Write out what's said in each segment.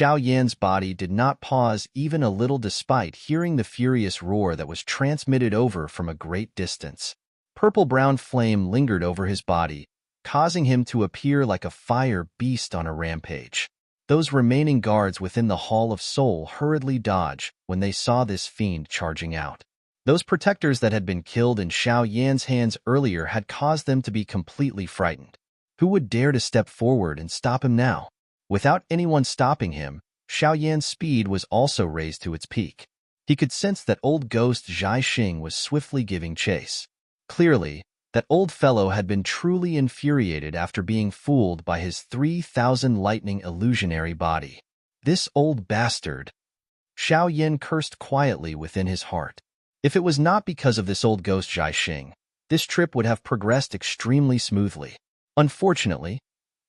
Xiao Yan's body did not pause even a little despite hearing the furious roar that was transmitted over from a great distance. Purple-brown flame lingered over his body, causing him to appear like a fire beast on a rampage. Those remaining guards within the Hall of Soul hurriedly dodged when they saw this fiend charging out. Those protectors that had been killed in Xiao Yan's hands earlier had caused them to be completely frightened. Who would dare to step forward and stop him now? Without anyone stopping him, Xiao Yan's speed was also raised to its peak. He could sense that old ghost Zhai Xing was swiftly giving chase. Clearly, that old fellow had been truly infuriated after being fooled by his 3,000 lightning illusionary body. This old bastard! Xiao Yan cursed quietly within his heart. If it was not because of this old ghost Zhai Xing, this trip would have progressed extremely smoothly. Unfortunately,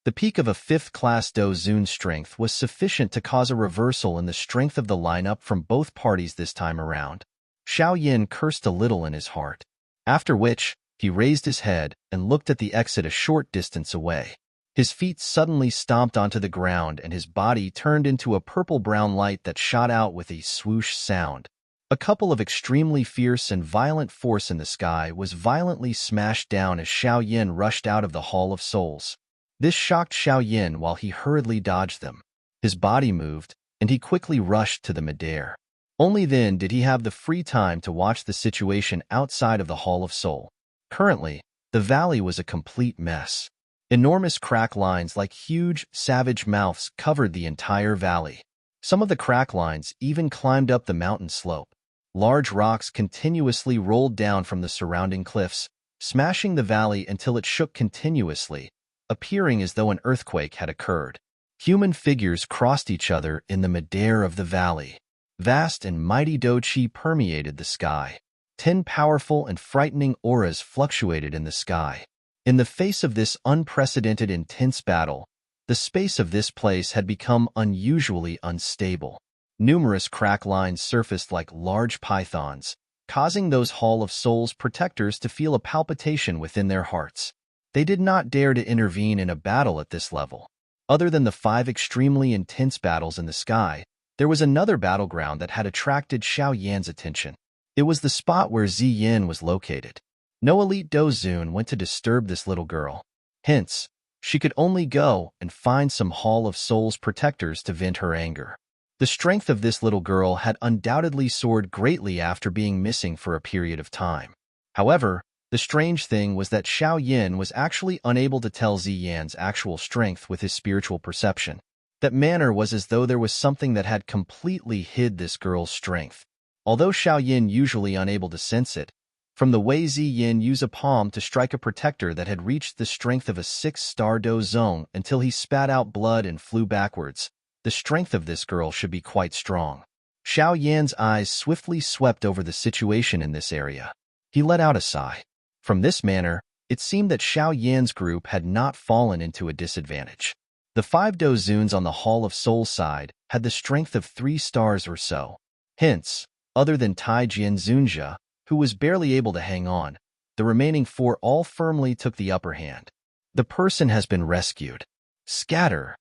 the peak of a 5th-class Do Zun strength was sufficient to cause a reversal in the strength of the lineup from both parties this time around. Xiao Yan cursed a little in his heart, after which he raised his head and looked at the exit a short distance away. His feet suddenly stomped onto the ground and his body turned into a purple-brown light that shot out with a swoosh sound. A couple of extremely fierce and violent force in the sky was violently smashed down as Xiao Yan rushed out of the Hall of Souls. This shocked Xiao Yan while he hurriedly dodged them. His body moved, and he quickly rushed to the midair. Only then did he have the free time to watch the situation outside of the Hall of Soul. Currently, the valley was a complete mess. Enormous crack lines like huge, savage mouths covered the entire valley. Some of the crack lines even climbed up the mountain slope. Large rocks continuously rolled down from the surrounding cliffs, smashing the valley until it shook continuously, appearing as though an earthquake had occurred. Human figures crossed each other in the midair of the valley. Vast and mighty Do Qi permeated the sky. 10 powerful and frightening auras fluctuated in the sky. In the face of this unprecedented intense battle, the space of this place had become unusually unstable. Numerous crack lines surfaced like large pythons, causing those Hall of Souls protectors to feel a palpitation within their hearts. They did not dare to intervene in a battle at this level. Other than the 5 extremely intense battles in the sky, there was another battleground that had attracted Xiao Yan's attention. It was the spot where Ziyin was located. No elite Do Zun went to disturb this little girl. Hence, she could only go and find some Hall of Souls protectors to vent her anger. The strength of this little girl had undoubtedly soared greatly after being missing for a period of time. However, the strange thing was that Xiao Yan was actually unable to tell Ziyan's actual strength with his spiritual perception. That manner was as though there was something that had completely hid this girl's strength. Although Xiao Yan usually unable to sense it, from the way Ziyin used a palm to strike a protector that had reached the strength of a 6-star Do Zone until he spat out blood and flew backwards, the strength of this girl should be quite strong. Xiao Yan's eyes swiftly swept over the situation in this area. He let out a sigh. From this manner, it seemed that Xiao Yan's group had not fallen into a disadvantage. The 5 Do Zuns on the Hall of Souls side had the strength of 3 stars or so. Hence, other than Tai Jian Zunjia, who was barely able to hang on, the remaining 4 all firmly took the upper hand. The person has been rescued. Scatter!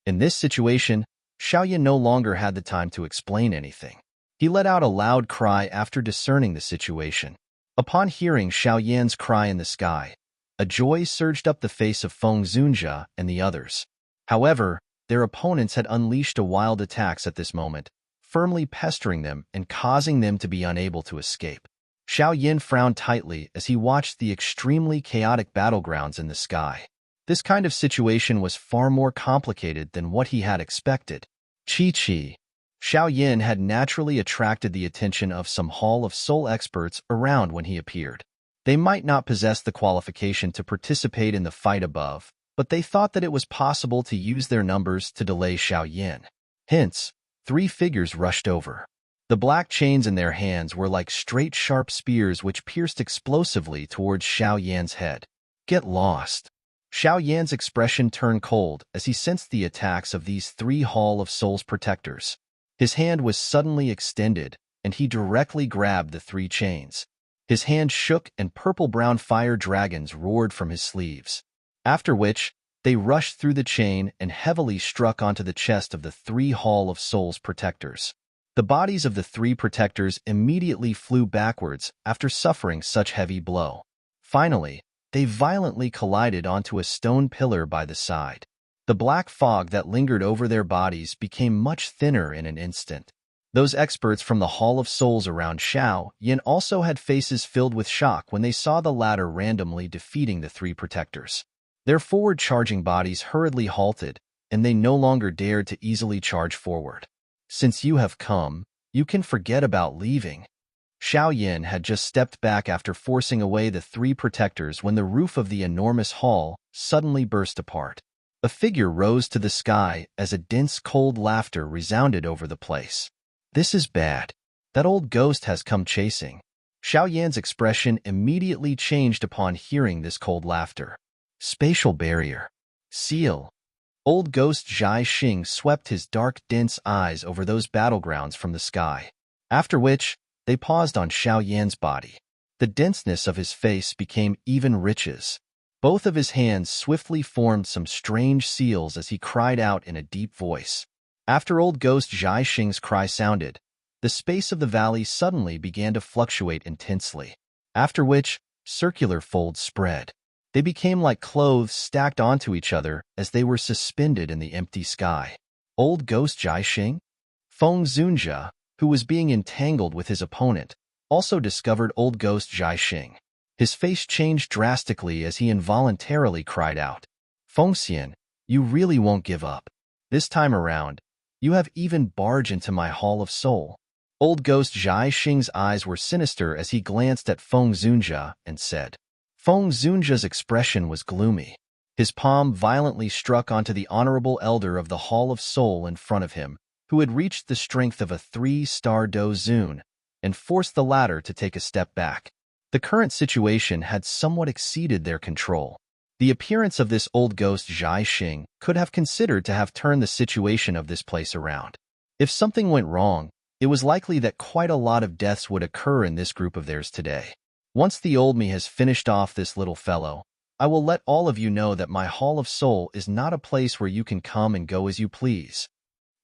In this situation, Xiao Yan no longer had the time to explain anything. He let out a loud cry after discerning the situation. Upon hearing Xiao Yan's cry in the sky, a joy surged up the face of Feng Zunjia and the others. However, their opponents had unleashed a wild attacks at this moment, firmly pestering them and causing them to be unable to escape. Xiao Yan frowned tightly as he watched the extremely chaotic battlegrounds in the sky. This kind of situation was far more complicated than what he had expected. Chi. Xiao Yan had naturally attracted the attention of some Hall of Soul experts around when he appeared. They might not possess the qualification to participate in the fight above, but they thought that it was possible to use their numbers to delay Xiao Yan. Hence, 3 figures rushed over. The black chains in their hands were like straight sharp spears which pierced explosively towards Xiao Yan's head. Get lost. Xiao Yan's expression turned cold as he sensed the attacks of these 3 Hall of Souls protectors. His hand was suddenly extended, and he directly grabbed the 3 chains. His hand shook and purple-brown fire dragons roared from his sleeves. After which, They rushed through the chain and heavily struck onto the chest of the 3 Hall of Souls protectors. The bodies of the 3 protectors immediately flew backwards after suffering such heavy blow. Finally, they violently collided onto a stone pillar by the side. The black fog that lingered over their bodies became much thinner in an instant. Those experts from the Hall of Souls around Xiao Yan also had faces filled with shock when they saw the latter randomly defeating the 3 protectors. Their forward-charging bodies hurriedly halted, and they no longer dared to easily charge forward. "Since you have come, you can forget about leaving." Xiao Yan had just stepped back after forcing away the 3 protectors when the roof of the enormous hall suddenly burst apart. A figure rose to the sky as a dense cold laughter resounded over the place. "This is bad. That old ghost has come chasing." Xiao Yan's expression immediately changed upon hearing this cold laughter. Spatial barrier. Seal. Old ghost Zhai Xing swept his dark, dense eyes over those battlegrounds from the sky, after which they paused on Xiao Yan's body. The denseness of his face became even riches. Both of his hands swiftly formed some strange seals as he cried out in a deep voice. After old ghost Zhai Xing's cry sounded, the space of the valley suddenly began to fluctuate intensely, after which circular folds spread. They became like clothes stacked onto each other as they were suspended in the empty sky. Old ghost Zhai Xing? Feng Zunjia, who was being entangled with his opponent, also discovered old ghost Zhai Xing. His face changed drastically as he involuntarily cried out, "Fengxian, you really won't give up. This time around, you have even barged into my Hall of Soul." Old ghost Zhai Xing's eyes were sinister as he glanced at Feng Zunjia and said. Feng Zunjia's expression was gloomy. His palm violently struck onto the honorable elder of the Hall of Soul in front of him, who had reached the strength of a 3-star Do Zun, and forced the latter to take a step back. The current situation had somewhat exceeded their control. The appearance of this old ghost Zhai Xing could have considered to have turned the situation of this place around. If something went wrong, it was likely that quite a lot of deaths would occur in this group of theirs today. Once the old me has finished off this little fellow, I will let all of you know that my Hall of Soul is not a place where you can come and go as you please.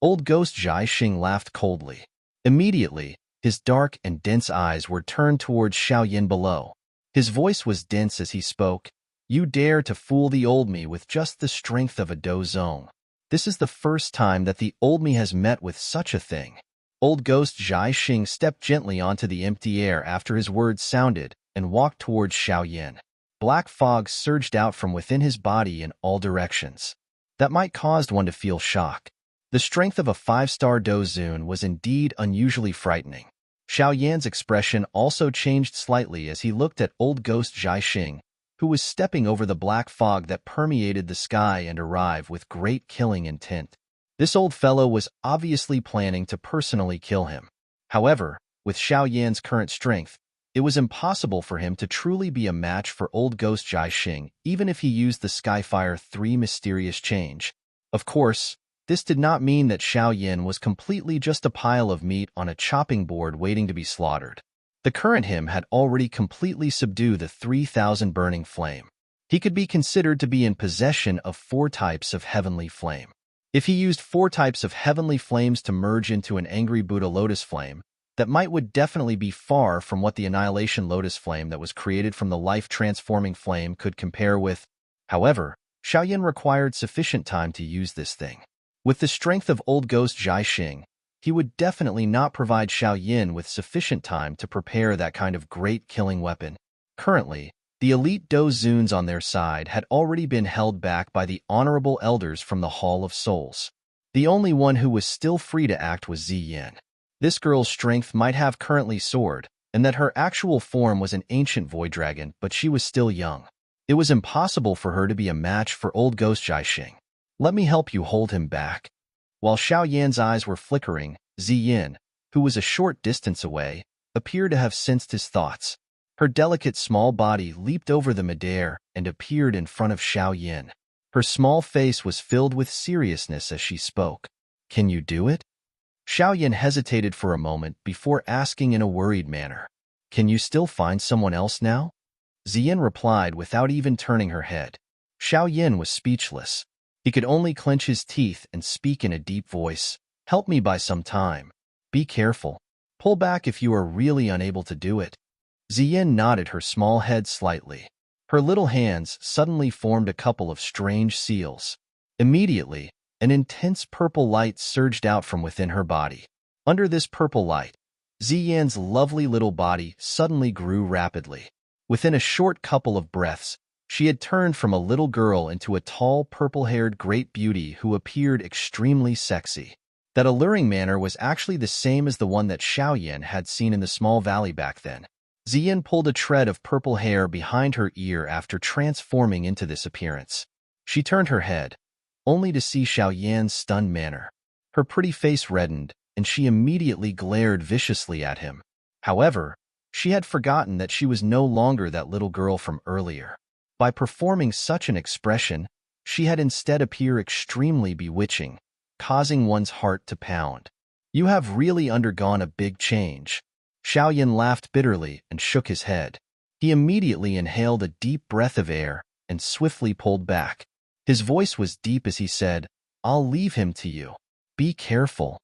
Old ghost Zhai Xing laughed coldly. Immediately, his dark and dense eyes were turned towards Xiao Yan below. His voice was dense as he spoke. "You dare to fool the old me with just the strength of a Do Zong. This is the first time that the old me has met with such a thing." Old ghost Zhai Xing stepped gently onto the empty air after his words sounded and walked towards Xiao Yan. Black fog surged out from within his body in all directions. That might cause one to feel shock. The strength of a 5-star Do Zun was indeed unusually frightening. Xiao Yan's expression also changed slightly as he looked at old ghost Zhai Xing, who was stepping over the black fog that permeated the sky and arrived with great killing intent. This old fellow was obviously planning to personally kill him. However, with Xiao Yan's current strength, it was impossible for him to truly be a match for old ghost Zhai Xing, even if he used the Skyfire 3 mysterious change. Of course, this did not mean that Xiao Yan was completely just a pile of meat on a chopping board waiting to be slaughtered. The current him had already completely subdued the 3,000 burning flame. He could be considered to be in possession of 4 types of heavenly flame. If he used 4 types of heavenly flames to merge into an angry Buddha Lotus flame, that might would definitely be far from what the Annihilation Lotus flame that was created from the life-transforming flame could compare with. However, Xiao Yan required sufficient time to use this thing. With the strength of old ghost Zhai Xing, he would definitely not provide Xiao Yan with sufficient time to prepare that kind of great killing weapon. Currently, the elite Do Zuns on their side had already been held back by the honorable elders from the Hall of Souls. The only one who was still free to act was Ziyan. This girl's strength might have currently soared, and that her actual form was an ancient void dragon, but she was still young. It was impossible for her to be a match for old ghost Zhai Xing. "Let me help you hold him back." While Xiao Yan's eyes were flickering, Ziyan, who was a short distance away, appeared to have sensed his thoughts. Her delicate small body leaped over the midair and appeared in front of Xiao Yan. Her small face was filled with seriousness as she spoke. "Can you do it?" Xiao Yan hesitated for a moment before asking in a worried manner, "Can you still find someone else now?" Ziyan replied without even turning her head. Xiao Yan was speechless. He could only clench his teeth and speak in a deep voice. Help me buy some time. Be careful. Pull back if you are really unable to do it. Ziyin nodded her small head slightly. Her little hands suddenly formed a couple of strange seals. Immediately, an intense purple light surged out from within her body. Under this purple light, Ziyan's lovely little body suddenly grew rapidly. Within a short couple of breaths, she had turned from a little girl into a tall, purple-haired great beauty who appeared extremely sexy. That alluring manner was actually the same as the one that Xiao Yan had seen in the small valley back then. Ziyin pulled a thread of purple hair behind her ear after transforming into this appearance. She turned her head, only to see Xiao Yan's stunned manner. Her pretty face reddened, and she immediately glared viciously at him. However, she had forgotten that she was no longer that little girl from earlier. By performing such an expression, she had instead appeared extremely bewitching, causing one's heart to pound. You have really undergone a big change. Xiao Yan laughed bitterly and shook his head. He immediately inhaled a deep breath of air and swiftly pulled back. His voice was deep as he said, I'll leave him to you. Be careful.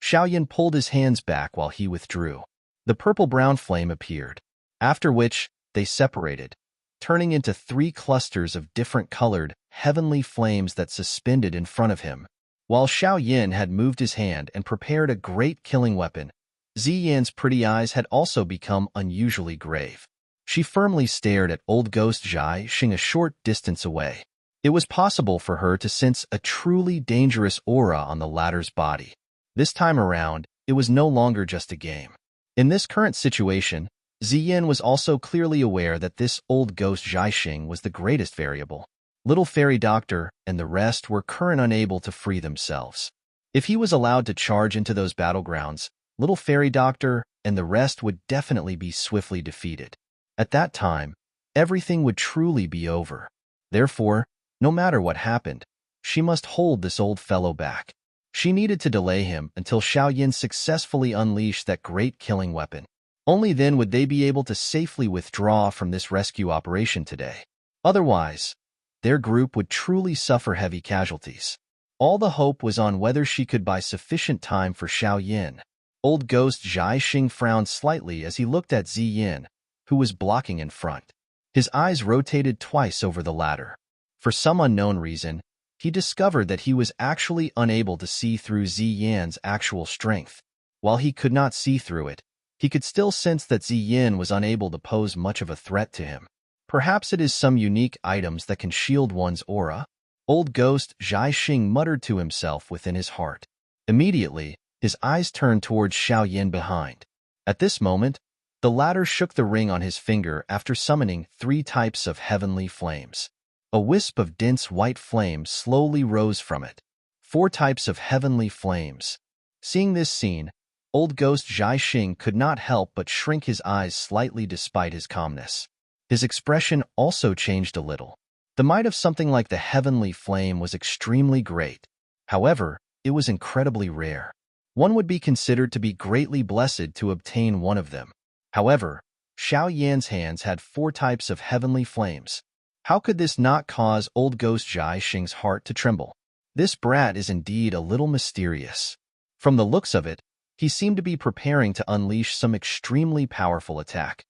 Xiao Yan pulled his hands back while he withdrew. The purple-brown flame appeared, after which they separated, turning into 3 clusters of different colored, heavenly flames that suspended in front of him. While Xiao Yan had moved his hand and prepared a great killing weapon, Ziyan's pretty eyes had also become unusually grave. She firmly stared at old ghost Zhai Xing a short distance away. It was possible for her to sense a truly dangerous aura on the latter's body. This time around, it was no longer just a game. In this current situation, Ziyin was also clearly aware that this old ghost Zhai Xing was the greatest variable. Little Fairy Doctor and the rest were currently unable to free themselves. If he was allowed to charge into those battlegrounds, Little Fairy Doctor and the rest would definitely be swiftly defeated. At that time, everything would truly be over. Therefore, no matter what happened, she must hold this old fellow back. She needed to delay him until Xiao Yan successfully unleashed that great killing weapon. Only then would they be able to safely withdraw from this rescue operation today. Otherwise, their group would truly suffer heavy casualties. All the hope was on whether she could buy sufficient time for Xiao Yan. Old ghost Zhai Xing frowned slightly as he looked at Ziyin, who was blocking in front. His eyes rotated twice over the latter. For some unknown reason, he discovered that he was actually unable to see through Ziyan's actual strength. While he could not see through it, he could still sense that Ziyin was unable to pose much of a threat to him. Perhaps it is some unique items that can shield one's aura. Old ghost Zhai Xing muttered to himself within his heart. Immediately, his eyes turned towards Xiao Yan behind. At this moment, the latter shook the ring on his finger after summoning 3 types of heavenly flames. A wisp of dense white flame slowly rose from it. 4 types of heavenly flames. Seeing this scene, old ghost Zhai Xing could not help but shrink his eyes slightly despite his calmness. His expression also changed a little. The might of something like the heavenly flame was extremely great. However, it was incredibly rare. One would be considered to be greatly blessed to obtain one of them. However, Xiao Yan's hands had 4 types of heavenly flames. How could this not cause old ghost Zhai Xing's heart to tremble? This brat is indeed a little mysterious. From the looks of it, he seemed to be preparing to unleash some extremely powerful attack.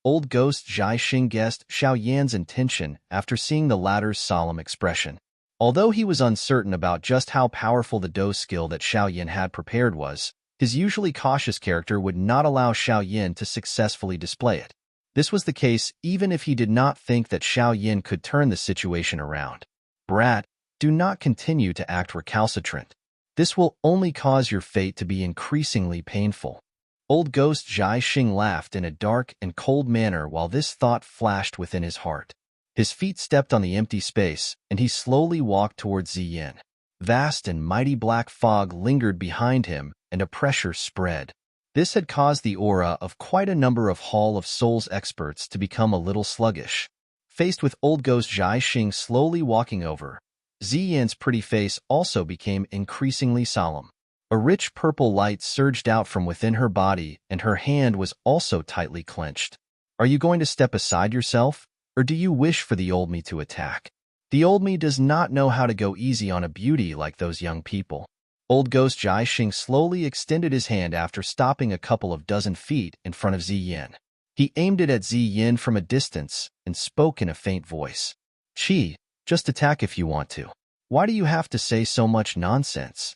Old ghost Zhai Xing guessed Xiao Yan's intention after seeing the latter's solemn expression. Although he was uncertain about just how powerful the Do skill that Xiao Yan had prepared was, his usually cautious character would not allow Xiao Yan to successfully display it. This was the case even if he did not think that Xiao Yan could turn the situation around. Brat, do not continue to act recalcitrant. This will only cause your fate to be increasingly painful. Old ghost Zhai Xing laughed in a dark and cold manner while this thought flashed within his heart. His feet stepped on the empty space, and he slowly walked towards Ziyin. Vast and mighty black fog lingered behind him, and a pressure spread. This had caused the aura of quite a number of Hall of Souls experts to become a little sluggish. Faced with old ghost Zhai Xing slowly walking over, Ziyin's pretty face also became increasingly solemn. A rich purple light surged out from within her body, and her hand was also tightly clenched. Are you going to step aside yourself, or do you wish for the old me to attack? The old me does not know how to go easy on a beauty like those young people. Old Ghost Jai Xing slowly extended his hand after stopping a couple of dozen feet in front of Xiao Yan. He aimed it at Xiao Yan from a distance and spoke in a faint voice. "Chi, just attack if you want to. Why do you have to say so much nonsense?"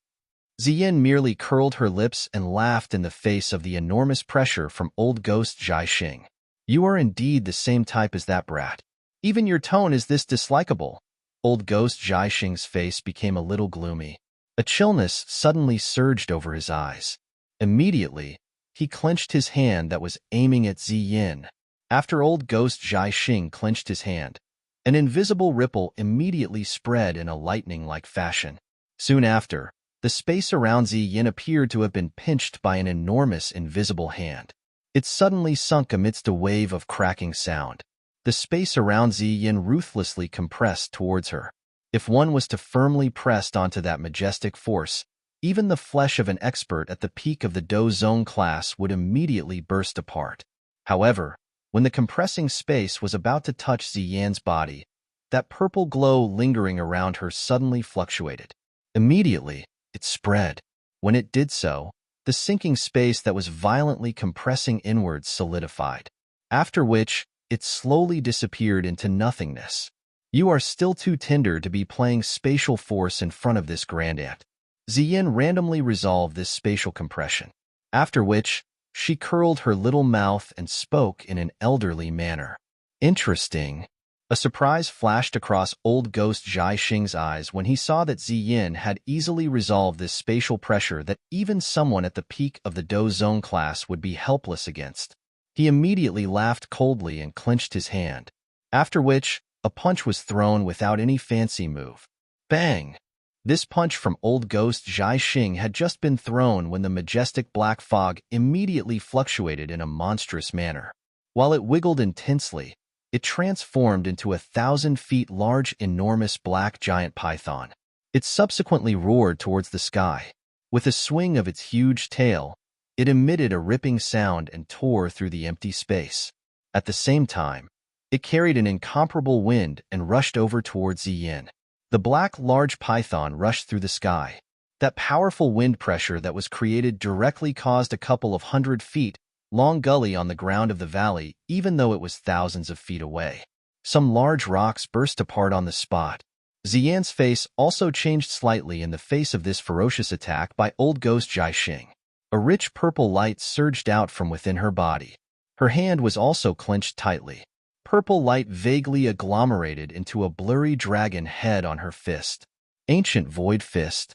Xiao Yan merely curled her lips and laughed in the face of the enormous pressure from Old Ghost Jai Xing. "You are indeed the same type as that brat. Even your tone is this dislikable." Old Ghost Jai Xing's face became a little gloomy. A chillness suddenly surged over his eyes. Immediately, he clenched his hand that was aiming at Xiao Yan. After Old Ghost Jai Xing clenched his hand, an invisible ripple immediately spread in a lightning-like fashion. Soon after, the space around Xiao Yan appeared to have been pinched by an enormous invisible hand. It suddenly sunk amidst a wave of cracking sound. The space around Xiao Yan ruthlessly compressed towards her. If one was to firmly press onto that majestic force, even the flesh of an expert at the peak of the Do Zone class would immediately burst apart. However, when the compressing space was about to touch Xiao Yan's body, that purple glow lingering around her suddenly fluctuated. Immediately, it spread. When it did so, the sinking space that was violently compressing inwards solidified, after which it slowly disappeared into nothingness. "You are still too tender to be playing spatial force in front of this grandaunt." Xiao Yan randomly resolved this spatial compression, after which she curled her little mouth and spoke in an elderly manner. "Interesting." A surprise flashed across Old Ghost Jai Xing's eyes when he saw that Xiao Yan had easily resolved this spatial pressure that even someone at the peak of the Do Zone class would be helpless against. He immediately laughed coldly and clenched his hand, after which a punch was thrown without any fancy move. Bang! This punch from Old Ghost Jai Xing had just been thrown when the majestic black fog immediately fluctuated in a monstrous manner. While it wiggled intensely, it transformed into 1,000 feet large enormous black giant python. It subsequently roared towards the sky. With a swing of its huge tail, it emitted a ripping sound and tore through the empty space. At the same time, it carried an incomparable wind and rushed over towards Xiao Yan. The black large python rushed through the sky. That powerful wind pressure that was created directly caused a couple of 100 feet long gully on the ground of the valley, even though it was thousands of feet away. Some large rocks burst apart on the spot. Xiao Yan's face also changed slightly in the face of this ferocious attack by Old Ghost Jai Xing. A rich purple light surged out from within her body. Her hand was also clenched tightly. Purple light vaguely agglomerated into a blurry dragon head on her fist. Ancient Void Fist.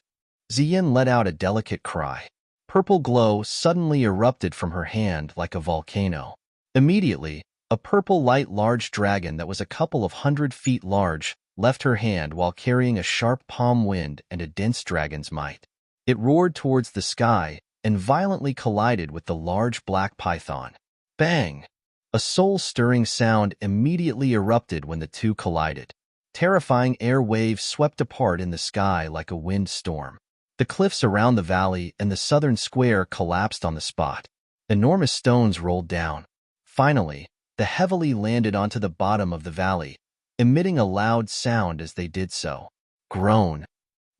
Xiao Yan let out a delicate cry. Purple glow suddenly erupted from her hand like a volcano. Immediately, a purple light large dragon that was a couple of 100 feet large left her hand while carrying a sharp palm wind and a dense dragon's might. It roared towards the sky and violently collided with the large black python. Bang! A soul-stirring sound immediately erupted when the two collided. Terrifying air waves swept apart in the sky like a wind storm. The cliffs around the valley and the southern square collapsed on the spot. Enormous stones rolled down. Finally, the heavily landed onto the bottom of the valley, emitting a loud sound as they did so. Groan.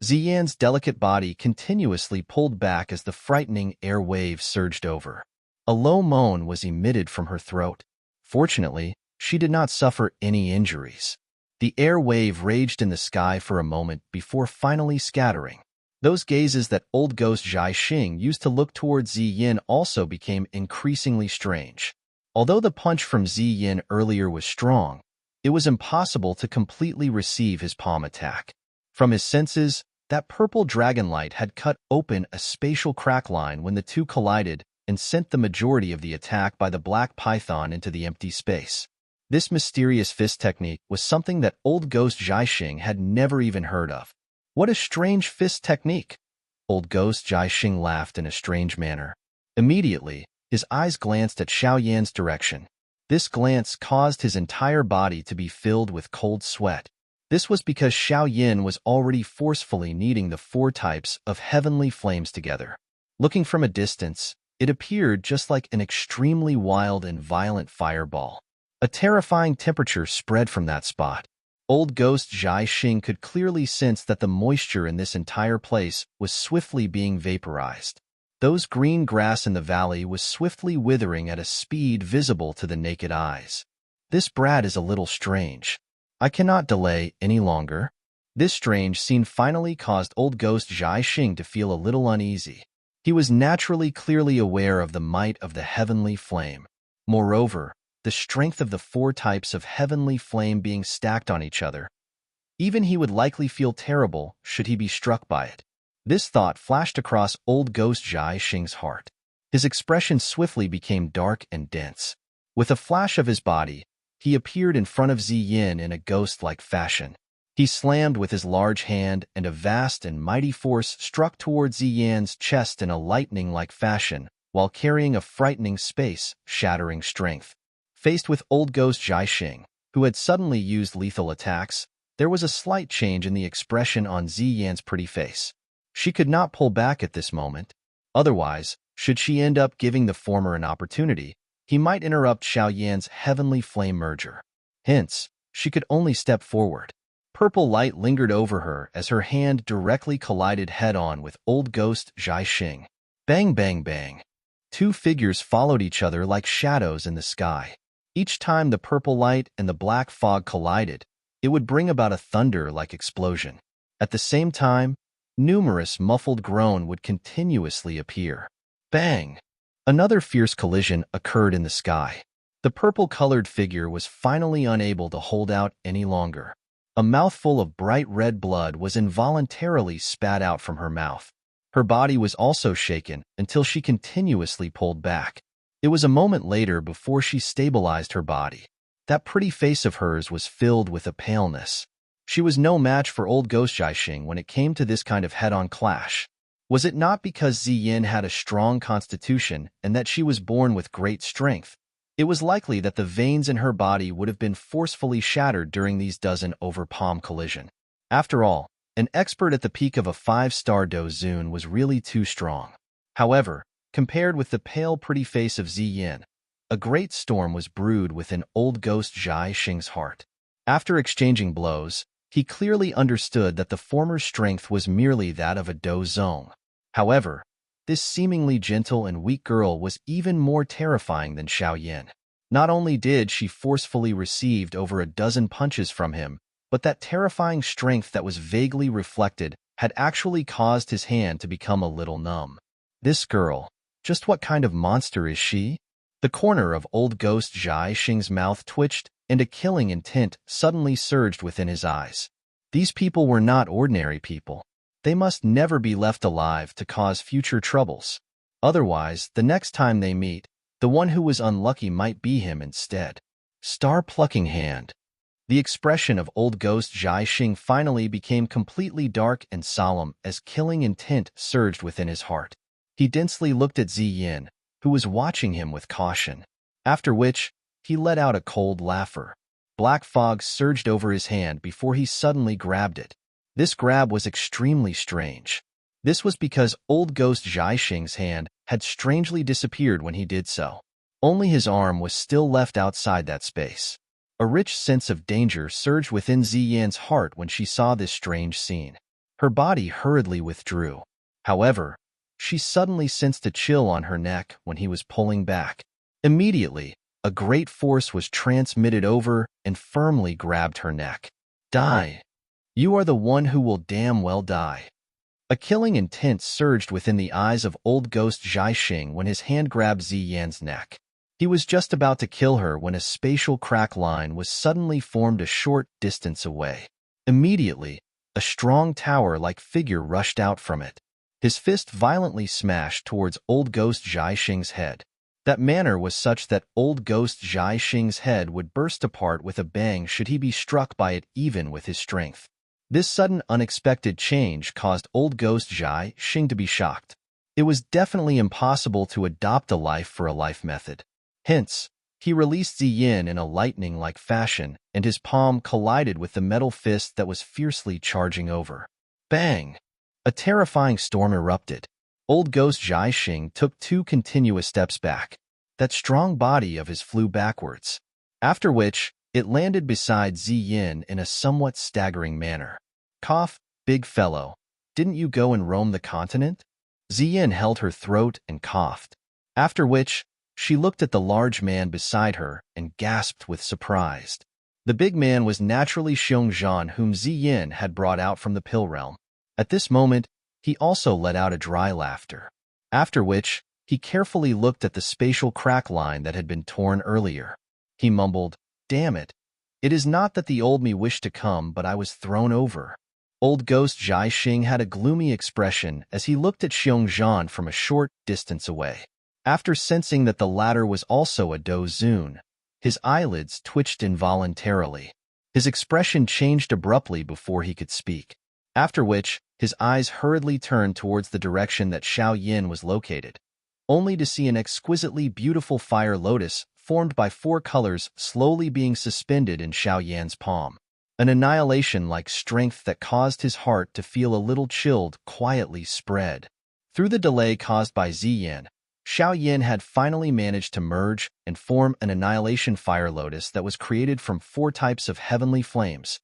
Xiao Yan's delicate body continuously pulled back as the frightening air wave surged over. A low moan was emitted from her throat. Fortunately, she did not suffer any injuries. The air wave raged in the sky for a moment before finally scattering. Those gazes that Old Ghost Jai Xing used to look towards Xiao Yan also became increasingly strange. Although the punch from Xiao Yan earlier was strong, it was impossible to completely receive his palm attack. From his senses, that purple dragonlight had cut open a spatial crack line when the two collided and sent the majority of the attack by the black python into the empty space. This mysterious fist technique was something that Old Ghost Jai Xing had never even heard of. What a strange fist technique! Old Ghost Jai Xing laughed in a strange manner. Immediately, his eyes glanced at Xiao Yan's direction. This glance caused his entire body to be filled with cold sweat. This was because Xiao Yan was already forcefully kneading the 4 types of heavenly flames together. Looking from a distance, it appeared just like an extremely wild and violent fireball. A terrifying temperature spread from that spot. Old Ghost Zhai Xing could clearly sense that the moisture in this entire place was swiftly being vaporized. Those green grass in the valley was swiftly withering at a speed visible to the naked eyes. This brat is a little strange. I cannot delay any longer. This strange scene finally caused Old Ghost Zhai Xing to feel a little uneasy. He was naturally clearly aware of the might of the heavenly flame. Moreover, the strength of the 4 types of heavenly flame being stacked on each other. Even he would likely feel terrible should he be struck by it. This thought flashed across Old Ghost Zhai Xing's heart. His expression swiftly became dark and dense. With a flash of his body, he appeared in front of Ziyin in a ghost-like fashion. He slammed with his large hand, and a vast and mighty force struck towards Ziyin's chest in a lightning-like fashion, while carrying a frightening space, shattering strength. Faced with Old Ghost Zhai Xing, who had suddenly used lethal attacks, there was a slight change in the expression on Ziyin's pretty face. She could not pull back at this moment. Otherwise, should she end up giving the former an opportunity, he might interrupt Xiao Yan's heavenly flame merger. Hence, she could only step forward. Purple light lingered over her as her hand directly collided head-on with Old Ghost Zhai Xing. Bang, bang, bang. 2 figures followed each other like shadows in the sky. Each time the purple light and the black fog collided, it would bring about a thunder-like explosion. At the same time, numerous muffled groans would continuously appear. Bang! Another fierce collision occurred in the sky. The purple-colored figure was finally unable to hold out any longer. A mouthful of bright red blood was involuntarily spat out from her mouth. Her body was also shaken until she continuously pulled back. It was a moment later before she stabilized her body. That pretty face of hers was filled with a paleness. She was no match for Old Ghost Zhai Xing when it came to this kind of head-on clash. Was it not because Ziyin had a strong constitution and that she was born with great strength? It was likely that the veins in her body would have been forcefully shattered during these dozen over-palm collision. After all, an expert at the peak of a 5-star Dozun was really too strong. However, compared with the pale pretty face of Ziyin, a great storm was brewed within Old Ghost Zhai Xing's heart. After exchanging blows, he clearly understood that the former's strength was merely that of a Dozong. However, this seemingly gentle and weak girl was even more terrifying than Xiao Yan. Not only did she forcefully receive over a dozen punches from him, but that terrifying strength that was vaguely reflected had actually caused his hand to become a little numb. This girl, just what kind of monster is she? The corner of Old Ghost Zhai Xing's mouth twitched, and a killing intent suddenly surged within his eyes. These people were not ordinary people. They must never be left alive to cause future troubles. Otherwise, the next time they meet, the one who was unlucky might be him instead. Star-plucking hand. The expression of Old Ghost Zhai Xing finally became completely dark and solemn as killing intent surged within his heart. He densely looked at Ziyin, who was watching him with caution. After which, he let out a cold laugher. Black fog surged over his hand before he suddenly grabbed it. This grab was extremely strange. This was because Old Ghost Zhai Xing's hand had strangely disappeared when he did so. Only his arm was still left outside that space. A rich sense of danger surged within Ziyin's heart when she saw this strange scene. Her body hurriedly withdrew. However, she suddenly sensed a chill on her neck when he was pulling back. Immediately, a great force was transmitted over and firmly grabbed her neck. Die! You are the one who will damn well die. A killing intent surged within the eyes of Old Ghost Zhai Xing when his hand grabbed Ziyan's neck. He was just about to kill her when a spatial crack line was suddenly formed a short distance away. Immediately, a strong tower-like figure rushed out from it. His fist violently smashed towards Old Ghost Zhai Xing's head. That manner was such that Old Ghost Zhai Xing's head would burst apart with a bang should he be struck by it even with his strength. This sudden unexpected change caused Old Ghost Zhai Xing to be shocked. It was definitely impossible to adopt a life-for-a-life method. Hence, he released Ziyin in a lightning-like fashion, and his palm collided with the metal fist that was fiercely charging over. Bang! A terrifying storm erupted. Old Ghost Zhai Xing took 2 continuous steps back. That strong body of his flew backwards. After which, It landed beside Yin in a somewhat staggering manner. Cough, big fellow. Didn't you go and roam the continent? Yin held her throat and coughed. After which, she looked at the large man beside her and gasped with surprise. The big man was naturally Xiao Yan, whom Yin had brought out from the pill realm. At this moment, he also let out a dry laughter. After which, he carefully looked at the spatial crack line that had been torn earlier. He mumbled, "Damn it. It is not that the old me wished to come, but I was thrown over." Old Ghost Jai Xing had a gloomy expression as he looked at Xiao Yan from a short distance away. After sensing that the latter was also a Do Zun, his eyelids twitched involuntarily. His expression changed abruptly before he could speak. After which, his eyes hurriedly turned towards the direction that Xiao Yan was located, only to see an exquisitely beautiful fire lotus formed by 4 colors slowly being suspended in Xiao Yan's palm. An annihilation-like strength that caused his heart to feel a little chilled quietly spread. Through the delay caused by Yin, Xiao Yan had finally managed to merge and form an annihilation fire lotus that was created from 4 types of heavenly flames,